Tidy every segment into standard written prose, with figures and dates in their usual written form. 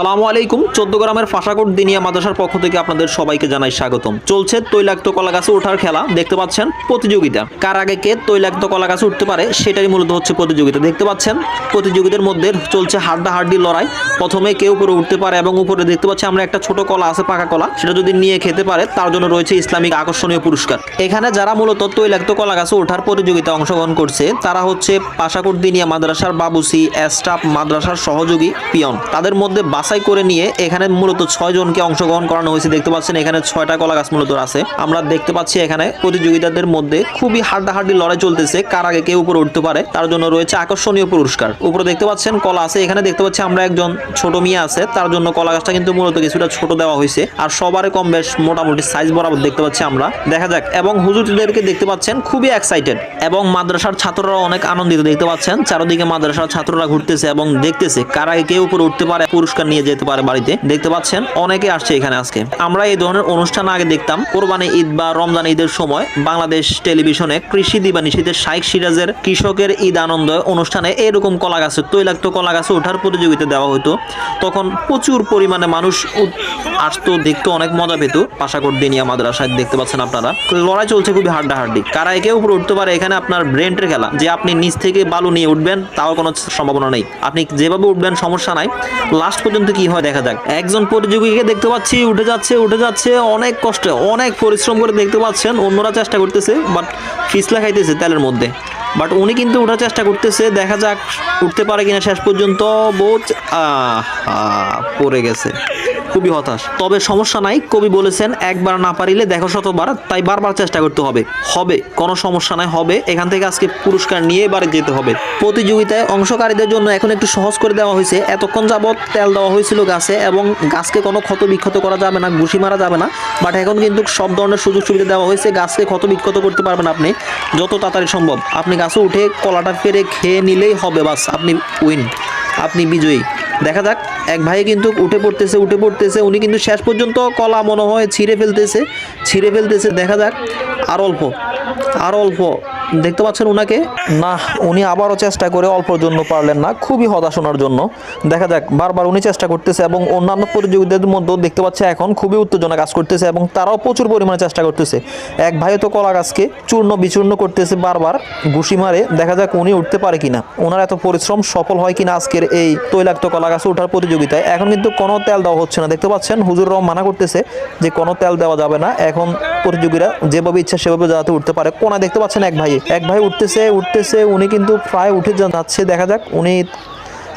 আসসালামু আলাইকুম। 14 গ্রামের ফাঁসাকোট দিনিয়া মাদ্রাসার পক্ষ থেকে আপনাদের সবাইকে জানাই স্বাগতম। চলছে তৈলাক্ত কলা গাছে ওঠার খেলা। দেখতে পাচ্ছেন প্রতিযোগিতা, কার আগে কে তৈলাক্ত কলা গাছে উঠতে পারে সেটাই মূলত হচ্ছে প্রতিযোগিতা। দেখতে পাচ্ছেন প্রতিযোগিতার মধ্যে চলছে হাড্ডাহাড্ডি লড়াই। প্রথমে কে উপরে উঠতে পারে এবং উপরে দেখতে পাচ্ছি আমরা একটা ছোট কলা আছে, পাকা কলা, সেটা যদি নিয়ে খেতে পারে তার জন্য রয়েছে ইসলামিক আকর্ষণীয় পুরস্কার। এখানে যারা মূলত তৈলাক্ত কলা গাছে ওঠার প্রতিযোগিতায় অংশগ্রহণ করছে তারা হচ্ছে ফাঁসাকোট দিনিয়া মাদ্রাসার বাবুসি, স্টাফ, মাদ্রাসার সহযোগী, পিয়ন। তাদের মধ্যে বাছাই করে নিয়ে এখানে মূলত 6 জনকে অংশগ্রহণ করানো হয়েছে। দেখতে পাচ্ছেন এখানে 6টা কলা গাছ মূলত আছে। আমরা দেখতে পাচ্ছি এখানে প্রতিযোগিতাদের মধ্যে খুবই হাড্ডাহাড্ডি লড়াই চলতেছে, কার আগে কে উপরে উঠতে পারে তার জন্য রয়েছে আকর্ষণীয় পুরস্কার। উপরে দেখতে পাচ্ছেন কলা আছে, এখানে দেখতে পাচ্ছি আমরা একজন ছোট মেয়ে আছে, তার জন্য কলা গাছটা কিন্তু মূলত কিছুটা ছোট দেওয়া হয়েছে। আর সবারই কম বেশ মোটামুটি সাইজ বরাবর দেখতে পাচ্ছি আমরা। দেখা যাক। এবং হুজুরদেরকে দেখতে পাচ্ছেন খুবই এক্সাইটেড এবং মাদ্রাসার ছাত্ররা অনেক আনন্দিত। দেখতে পাচ্ছেন চারদিকে মাদ্রাসার ছাত্ররা ঘুরতেছে এবং দেখতেছে কার আগে কে উপরে উঠতে পারে, পুরস্কার নিয়ে যেতে পারে বাড়িতে। দেখতে পাচ্ছেন অনেকে আসছে এখানে আজকে। আমরা এই ধরনের অনুষ্ঠান আগে দেখতাম কোরবানি ঈদ বা রমজান ঈদের সময় বাংলাদেশ টেলিভিশনে কৃষি দিবানিশীতে শাইখ সিরাজের কৃষকের ঈদ আনন্দ অনুষ্ঠানে এরকম কলা গাছে, তৈলাক্ত কলা গাছে ওঠার প্রতিযোগিতা দেওয়া হতো। তখন প্রচুর পরিমাণে মানুষ আসতো, দেখতো, অনেক মজা পেত। ফাঁসাকোট দিনিয়া মাদ্রাসায় দেখতে পাচ্ছেন আপনারা লড়াই চলছে খুবই হাড্ডাহাড্ডি, কারা একে উপরে উঠতে পারে। এখানে আপনার ব্রেন্টের খেলা, যে আপনি নিচ থেকে বালু নিয়ে উঠবেন তাও কোনো সম্ভাবনা নেই, আপনি যেভাবে উঠবেন সমস্যা নাই। লাস্ট পর্যন্ত কি হয় দেখা যাক। একজন প্রতিযোগীকে দেখতে পাচ্ছি উঠে যাচ্ছে অনেক কষ্টে, অনেক পরিশ্রম করে। দেখতে পাচ্ছেন অন্যরা চেষ্টা করতেছে বাট ফিসলা খাইতেছে তেলের মধ্যে, বাট উনি কিন্তু ওঠার চেষ্টা করতেছে। দেখা যাক উঠতে পারে কিনা শেষ পর্যন্ত। বহুত পড়ে গেছে, খুবই হতাশ। তবে সমস্যা নাই, কবি বলেছেন একবার না পারিলে দেখো শতবার, তাই বারবার চেষ্টা করতে হবে। কোনো সমস্যা নাই, হবে। এখান থেকে আজকে পুরস্কার নিয়ে বাড়ি যেতে হবে। প্রতিযোগিতায় অংশকারীদের জন্য এখন একটু সহজ করে দেওয়া হয়েছে। এতক্ষণ যাবৎ তেল দেওয়া হয়েছিল গাছে এবং গাছকে কোনো ক্ষত বিক্ষত করা যাবে না, ঘুষি মারা যাবে না। বাট এখন কিন্তু সব ধরনের সুযোগ সুবিধা দেওয়া হয়েছে। গাছকে ক্ষত বিক্ষত করতে পারবেন আপনি যত তাড়াতাড়ি সম্ভব। আপনি গাছে উঠে কলাটা পেরে খেয়ে নিলেই হবে, বাস আপনি উইন, আপনি বিজয়ী। দেখা যাক। এক ভাই কিন্তু উঠে পড়তেছে। উনি কিন্তু শেষ পর্যন্ত কলা মনে হয় ছিঁড়ে ফেলতেছে। দেখা যাক। আর অল্প দেখতে পাচ্ছেন উনাকে, না উনি আবারও চেষ্টা করে অল্পর জন্য পারলেন না, খুবই হতাশ ওনার জন্য। দেখা যাক। বারবার উনি চেষ্টা করতেছে এবং অন্যান্য প্রতিযোগীদের মধ্যেও দেখতে পাচ্ছে এখন খুবই উত্তেজনা কাজ করতেছে এবং তারাও প্রচুর পরিমাণে চেষ্টা করতেছে। এক ভাই তো কলা গাছকে চূর্ণ বিচূর্ণ করতেছে বারবার ঘুষি মারে। দেখা যাক উনি উঠতে পারে কিনা, ওনার এত পরিশ্রম সফল হয় কিনা আজকের এই তৈলাক্ত কলা গাছে ওঠার প্রতিযোগিতায়। এখন কিন্তু কোনো তেল দেওয়া হচ্ছে না। দেখতে পাচ্ছেন হুজুররাও মানা করতেছে যে কোনো তেল দেওয়া যাবে না, এখন প্রতিযোগীরা যেভাবে ইচ্ছা সেভাবে যাতে উঠতে পারে। কোনা দেখতে পাচ্ছেন এক ভাই উঠতেছে, উনি কিন্তু প্রায় উঠে যাচ্ছে। দেখা যাক উনি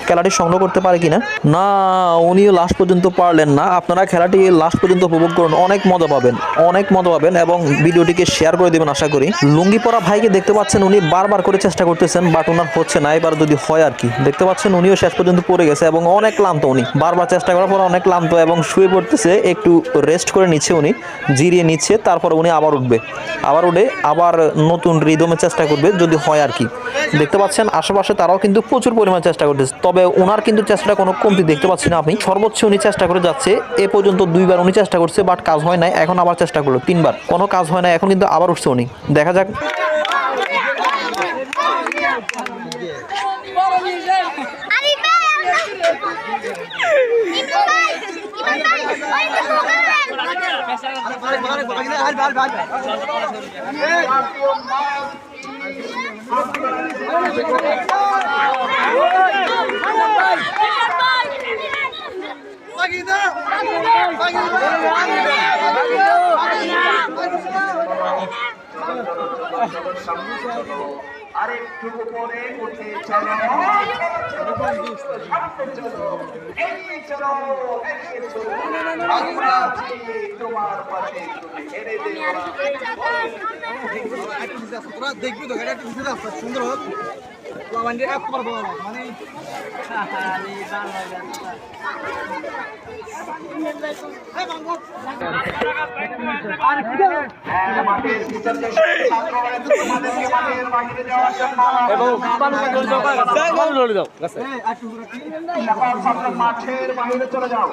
খেলাটি সংগ্রহ করতে পারে কিনা। না, উনিও লাস্ট পর্যন্ত পারলেন না। আপনারা খেলাটি লাস্ট পর্যন্ত উপভোগ করুন, অনেক মজা পাবেন এবং ভিডিওটিকে শেয়ার করে দেবেন আশা করি। লুঙ্গি পরা ভাইকে দেখতে পাচ্ছেন উনি বারবার করে চেষ্টা করতেছেন বাট ওনার হচ্ছে না। এবার যদি হয় আর কি। দেখতে পাচ্ছেন উনিও শেষ পর্যন্ত পড়ে গেছে এবং অনেক ক্লান্ত। উনি বারবার চেষ্টা করার পর অনেক ক্লান্ত এবং শুয়ে পড়তেছে, একটু রেস্ট করে নিচ্ছে, উনি জিরিয়ে নিচ্ছে। তারপর উনি আবার উঠে আবার নতুন রিদমে চেষ্টা করবে যদি হয় আর কি। দেখতে পাচ্ছেন আশেপাশে তারাও কিন্তু প্রচুর পরিমাণ চেষ্টা করতেছে, তবে ওনার কিন্তু চেষ্টাটা কোনো কমতি দেখতে পাচ্ছি না আমি। সর্বোচ্চ উনি চেষ্টা করে যাচ্ছে। এ পর্যন্ত 2বার উনি চেষ্টা করছে বাট কাজ হয় নাই। এখন আবার চেষ্টা করলো 3বার, কোনো কাজ হয় না। এখন কিন্তু আবার উঠছে উনি। দেখা যাক। আরেকটু উপরে উঠে চলো, আমরা তোমার পাশে দেখবি তো সুন্দর হোক মানে মাঠের বাইরে চলে যাও।